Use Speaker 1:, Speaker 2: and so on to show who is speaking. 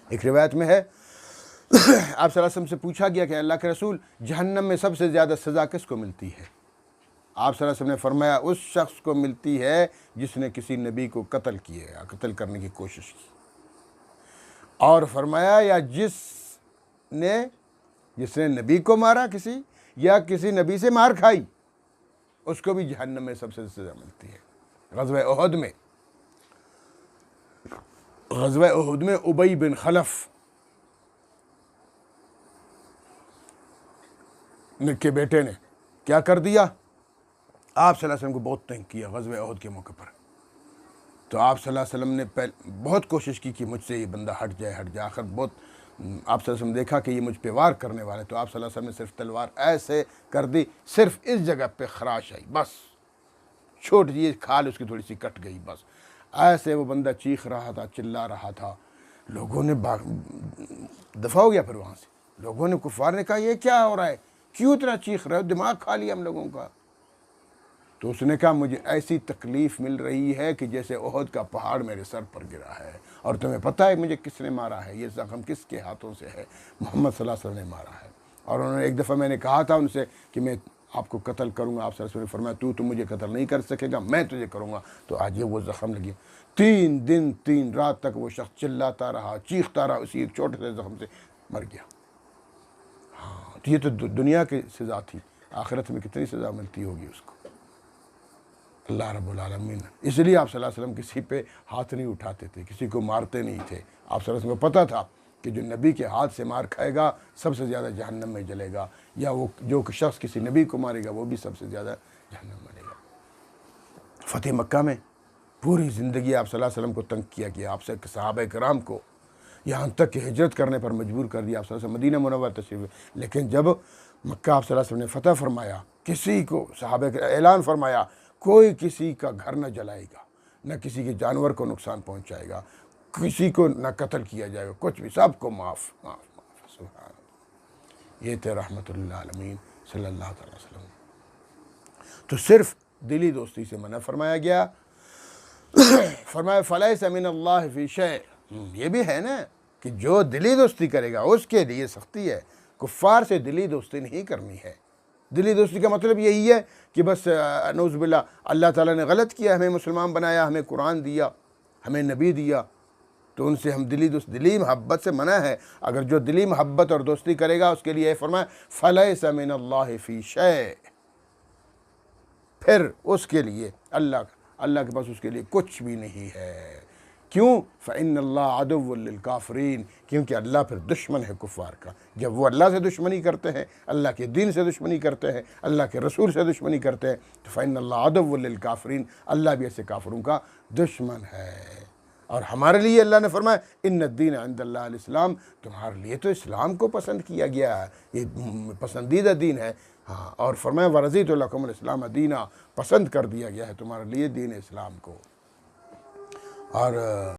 Speaker 1: ایک روایت میں ہے آپ صلی اللہ علیہ وسلم سے پوچھا گیا کہ اللہ کے رسول جہنم میں سب سے زیادہ سزا کس کو ملتی ہے؟ آپ صلی اللہ علیہ وسلم نے فرمایا اس شخص کو ملتی ہے جس نے کسی نبی کو قتل کیا یا قتل کرنے کی کوشش کی، اور فرمایا یا جس نے نبی کو مارا کسی، یا کسی نبی سے مار کھائی، اس کو بھی جہنم میں سب سے سزا ملتی ہے۔ غزوہ احد میں ابی بن خلف کے بیٹے نے کیا کر دیا؟ آپ صلی اللہ علیہ وسلم کو بہت تنگ کیا غزوہ احد کے موقع پر۔ تو آپ صلی اللہ علیہ وسلم نے بہت کوشش کی کہ مجھ سے یہ بندہ ہٹ جائے۔ آخر بہت آپ صلی اللہ علیہ وسلم دیکھا کہ یہ مجھ پہ وار کرنے والے، تو آپ صلی اللہ علیہ وسلم نے صرف تلوار ایسے کر دی، صرف اس جگہ پہ خراش آئی، بس چھوٹ یہ کھال اس کی تھوڑی سی کٹ گئی، بس ایسے وہ بندہ چیخ رہا تھا، چلا رہا تھا۔ لوگوں نے دفاع ہو گیا، پھر وہاں سے لوگوں نے، کفار نے کہا یہ کیا ہو رہا ہے، کیوں اتنا چیخ رہے ہو، دماغ کھا لیا ہم لوگوں کا۔ تو اس نے کہا مجھے ایسی تکلیف مل رہی ہے کہ جیسے احد کا پہاڑ میرے سر پر گرا ہے، اور تمہیں پتہ ہے مجھے کس نے مارا ہے، یہ زخم کس کے ہاتھوں سے ہے؟ محمد صلی اللہ علیہ وسلم نے مارا ہے۔ اور انہوں نے ایک دفعہ میں نے کہا تھا ان سے کہ میں آپ کو قتل کروں گا، آپ صلی اللہ علیہ وسلم نے فرمایا تو مجھے قتل نہیں کر سکے گا، میں تجھے کروں گا۔ تو آج یہ وہ زخم لگی، 3 دن 3 رات تک وہ شخص چلاتا رہا، چیختا رہا، اسی ایک چھوٹے سے زخم سے مر گیا۔ ہاں، تو یہ تو دنیا کی سزا تھی، آخرت میں کتنی سزا ملتی ہوگی اس کو، اللہ رب العالمین۔ اس لیے آپ صلی اللہ علیہ وسلم کسی پہ ہاتھ نہیں اٹھاتے تھے، کسی کو مارتے نہیں تھے۔ آپ صلی اللہ علیہ وسلم کو پتہ تھا کہ جو نبی کے ہاتھ سے مار کھائے گا سب سے زیادہ جہنم میں جلے گا، یا وہ جو شخص کسی نبی کو مارے گا وہ بھی سب سے زیادہ جہنم میں جلے گا۔ فتح مکہ میں پوری زندگی آپ صلی اللہ علیہ وسلم کو تنگ کیا گیا، آپ سے صحابہ کرام کو یہاں تک کہ ہجرت کرنے پر مجبور کر دیا، آپ صلی اللہ علیہ وسلم مدینہ منورہ تشریف لے۔ لیکن جب مکہ آپ صلی اللہ علیہ وسلم نے فتح فرمایا، کسی کو صحابہ کا اعلان فرمایا کوئی کسی کا گھر نہ جلائے گا، نہ کسی کے جانور کو نقصان پہنچائے گا، کسی کو نہ قتل کیا جائے گا، کچھ بھی، سب کو معاف۔ سبحان اللہ، یہ تھے رحمت اللہ عالمین صلی اللہ علیہ وسلم۔ تو صرف دلی دوستی سے منع فرمایا گیا۔ فرمایا فلیس من اللہ فی شیء، یہ بھی ہے نا کہ جو دلی دوستی کرے گا اس کے لیے سختی ہے، کفار سے دلی دوستی نہیں کرنی ہے۔ دلی دوستی کا مطلب یہی ہے کہ بس نعوذ باللہ اللہ تعالیٰ نے غلط کیا، ہمیں مسلمان بنایا، ہمیں قرآن دیا، ہمیں نبی دیا، تو ان سے ہم دلی محبت سے منع ہے۔ اگر جو دلی محبت اور دوستی کرے گا اس کے لیے فرمایا فلیس من اللہ فی شیء، پھر اس کے لیے اللہ کے پاس اس کے لیے کچھ بھی نہیں ہے۔ کیوں؟ فإن اللہ عدو للکافرین، کیونکہ اللہ پھر دشمن ہے کفار کا۔ جب وہ اللہ سے دشمنی کرتے ہیں، اللہ کے دین سے دشمنی کرتے ہیں، اللہ کے رسول سے دشمنی کرتے ہیں، تو فإن اللہ عدو للکافرین، اللہ بھی ایسے کافروں کا دشمن ہے۔ اور ہمارے لیے اللہ نے فرمایا ان الدین عند اللہ الاسلام، تمہارے لیے تو اسلام کو پسند کیا گیا ہے، یہ پسندیدہ دین ہے۔ ہاں، اور فرمایا ورضیت لکم الاسلام دینا، پسند کر دیا گیا ہے تمہارے لیے دین اسلام کو۔ اور